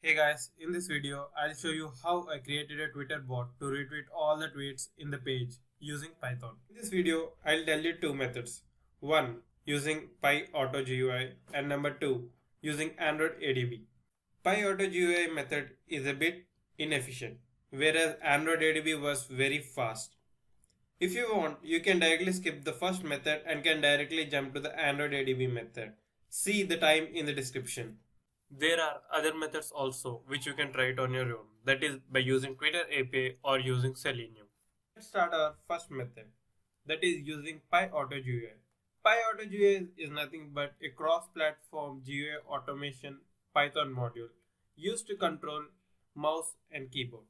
Hey guys, in this video, I'll show you how I created a Twitter bot to retweet all the tweets in the page using Python. In this video, I'll tell you two methods. One, using PyAutoGUI, and number two, using Android ADB. PyAutoGUI method is a bit inefficient, whereas Android ADB was very fast. If you want, you can directly skip the first method and can directly jump to the Android ADB method. See the time in the description. There are other methods also which you can try it on your own, that is by using Twitter API or using Selenium. Let's start our first method, that is using PyAutoGUI. PyAutoGUI is nothing but a cross-platform GUI automation Python module used to control mouse and keyboard.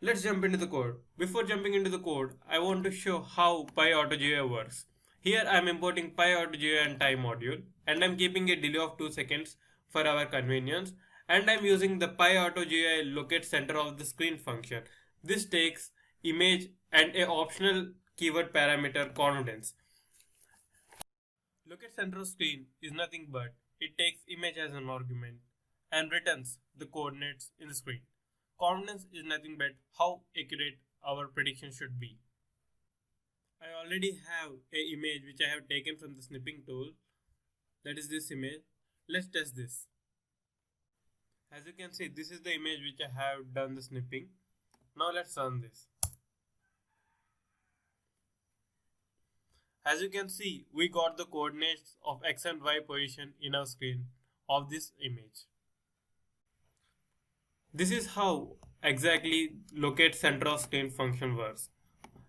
Let's jump into the code. Before jumping into the code, I want to show how PyAutoGUI works. Here I am importing PyAutoGUI and time module, and I am keeping a delay of 2 seconds for our convenience, and I am using the PyAutoGUI locate center of the screen function. This takes image and a optional keyword parameter coordinates. Locate center of screen is nothing but it takes image as an argument and returns the coordinates in the screen. Coordinates is nothing but how accurate our prediction should be. I already have an image which I have taken from the snipping tool, that is this image. Let's test this. As you can see, this is the image which I have done the snipping. Now let's run this. As you can see, we got the coordinates of x and y position in our screen of this image. This is how exactly locate center of screen function works.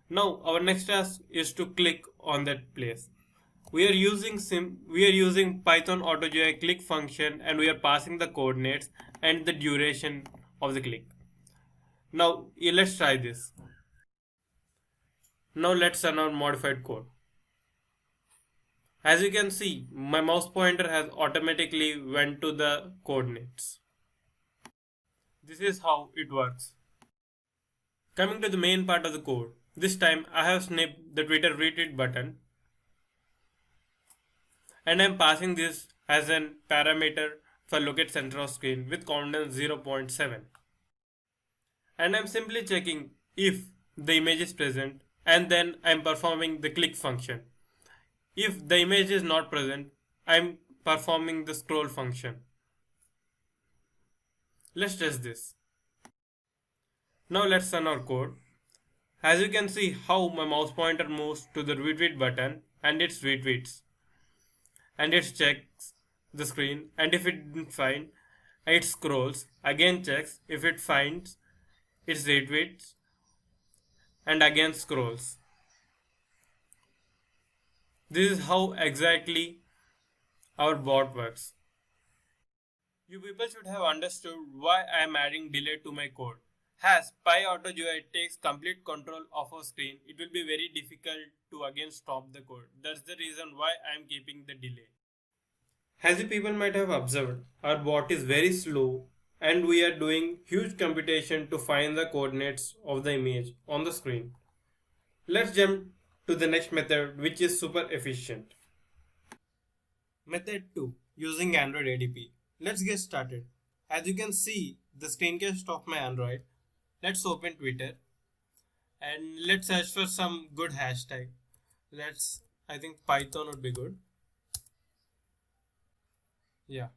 Now our next task is to click on that place. We are using Python AutoGUI click function, and we are passing the coordinates and the duration of the click. Now let's try this. Now let's run our modified code. As you can see, my mouse pointer has automatically went to the coordinates. This is how it works. Coming to the main part of the code, this time I have snipped the Twitter retweet button, and I am passing this as an parameter for locate center of screen with coordinate 0.7. And I am simply checking if the image is present, and then I am performing the click function. If the image is not present, I am performing the scroll function. Let's test this. Now let's run our code. As you can see how my mouse pointer moves to the retweet button and it retweets. And it checks the screen, and if it didn't find, it scrolls, again checks, if it finds, it retweets, and again scrolls. This is how exactly our bot works. You people should have understood why I am adding delay to my code. As PyAutoGUI takes complete control of our screen, it will be very difficult to again stop the code. That's the reason why I am keeping the delay. As you people might have observed, our bot is very slow, and we are doing huge computation to find the coordinates of the image on the screen. Let's jump to the next method, which is super efficient. Method 2, using Android ADB. Let's get started. As you can see the screencast of my Android, let's open Twitter and let's search for some good hashtag. I think Python would be good. Yeah.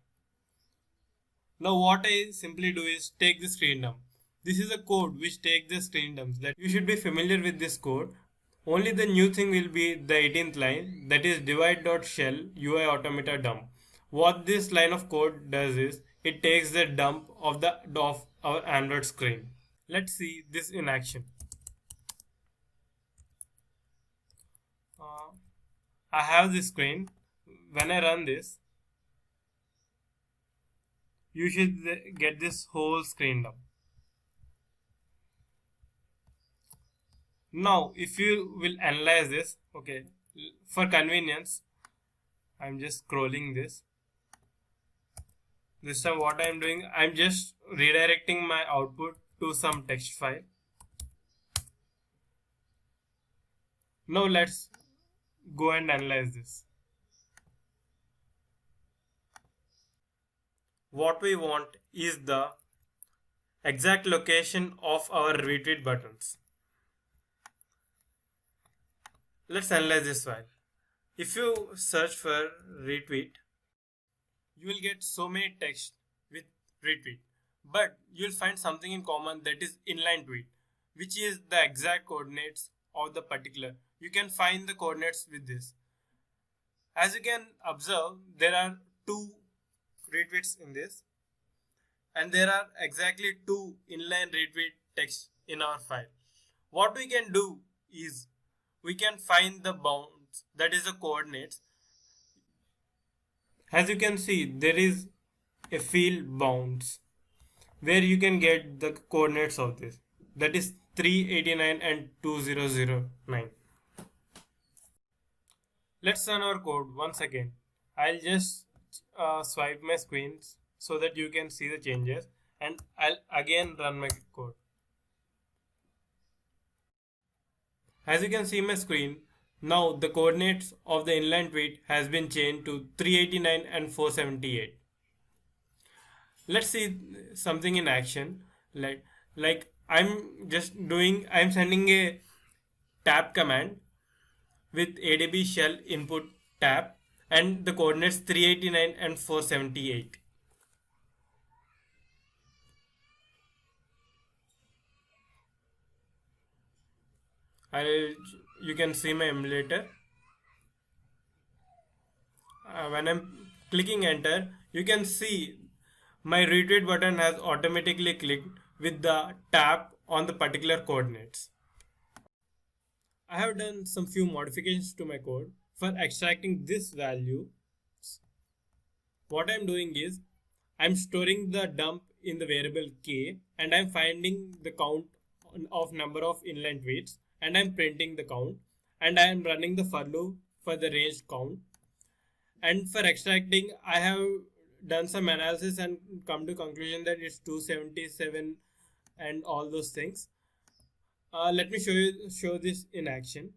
Now what I simply do is take the screen dump. This is a code which takes the screen dumps. That you should be familiar with this code. Only the new thing will be the 18th line, that is divide.shell UI automata dump. What this line of code does is it takes the dump of our Android screen. Let's see this in action. I have this screen. When I run this, you should get this whole screen dump. Now if you will analyze this, okay, for convenience I'm just scrolling this. This time what I am doing, I am just redirecting my output to some text file. Now let's go and analyze this. What we want is the exact location of our retweet buttons. Let's analyze this file. If you search for retweet, you will get so many text with retweet, but you'll find something in common, that is inline tweet, which is the exact coordinates of the particular. You can find the coordinates with this. As you can observe, there are two retweets in this, and there are exactly two inline retweet text in our file. What we can do is we can find the bounds, that is the coordinates. As you can see, there is a field bounds where you can get the coordinates of this, that is 389 and 2009. Let's run our code once again. I'll just swipe my screens so that you can see the changes, and I'll again run my code. As you can see my screen, now the coordinates of the inline tweet has been changed to 389 and 478. Let's see something in action. Like I'm sending a tab command with ADB shell input tab and the coordinates 389 and 478. You can see my emulator. When I'm clicking enter, you can see my retweet button has automatically clicked with the tab on the particular coordinates. I have done some few modifications to my code for extracting this value. What I'm doing is I'm storing the dump in the variable k, and I'm finding the count of number of inline tweets, and I'm printing the count, and I am running the for loop for the range count. And for extracting, I have done some analysis and come to conclusion that it's 277 and all those things. Let me show this in action.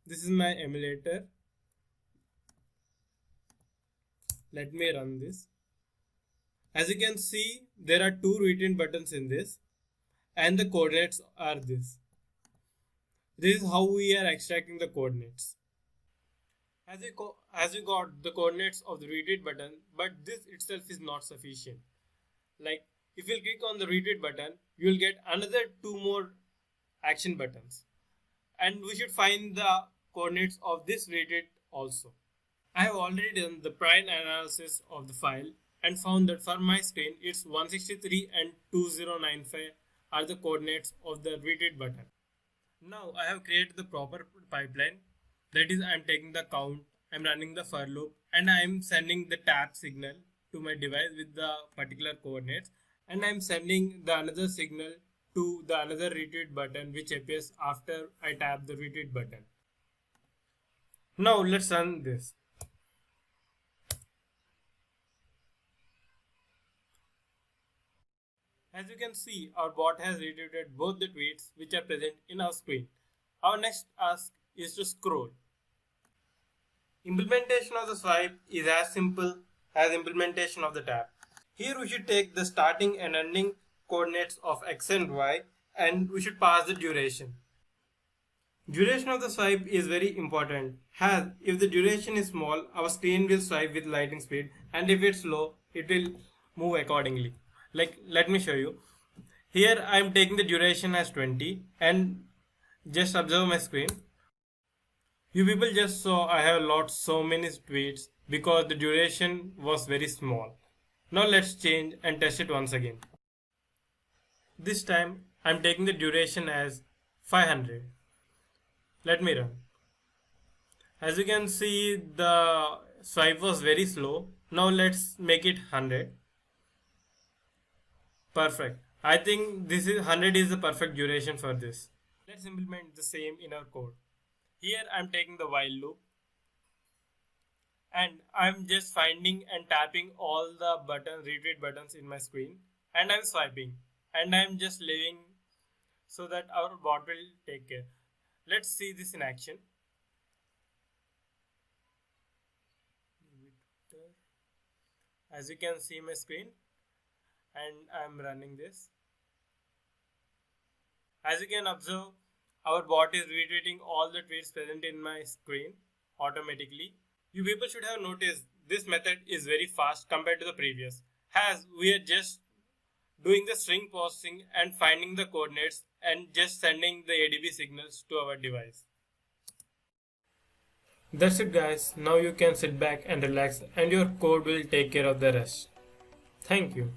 This is my emulator. Let me run this. As you can see, there are two retweet buttons in this, and the coordinates are this. This is how we are extracting the coordinates. As you got the coordinates of the retweet button, but this itself is not sufficient. Like if you click on the retweet button, you will get another two more action buttons, and we should find the coordinates of this retweet also. I have already done the prior analysis of the file and found that for my screen it's 163 and 2095 are the coordinates of the retweet button. Now I have created the proper pipeline. That is, I am taking the count, I am running the for loop, and I am sending the tap signal to my device with the particular coordinates, and I am sending the another signal to the another retweet button which appears after I tap the retweet button. Now let's run this. As you can see, our bot has retweeted both the tweets which are present in our screen. Our next task is to scroll. Implementation of the swipe is as simple as implementation of the tab. Here we should take the starting and ending coordinates of x and y, and we should pass the duration. Duration of the swipe is very important, as if the duration is small, our screen will swipe with lightning speed, and if it's low, it will move accordingly. Like, let me show you. Here I am taking the duration as 20, and just observe my screen. You people just saw I have lost so many tweets because the duration was very small. Now let's change and test it once again. This time I am taking the duration as 500. Let me run. As you can see, the swipe was very slow. Now let's make it 100. Perfect. I think this is 100 is the perfect duration for this. Let's implement the same in our code. Here I am taking the while loop, and I am just finding and tapping all the retweet buttons in my screen, and I am swiping, and I am just leaving so that our bot will take care. Let's see this in action. As you can see my screen, and I'm running this. As you can observe, our bot is retweeting all the tweets present in my screen automatically. You people should have noticed this method is very fast compared to the previous, as we are just doing the string processing and finding the coordinates and just sending the ADB signals to our device. That's it guys, now you can sit back and relax and your code will take care of the rest. Thank you.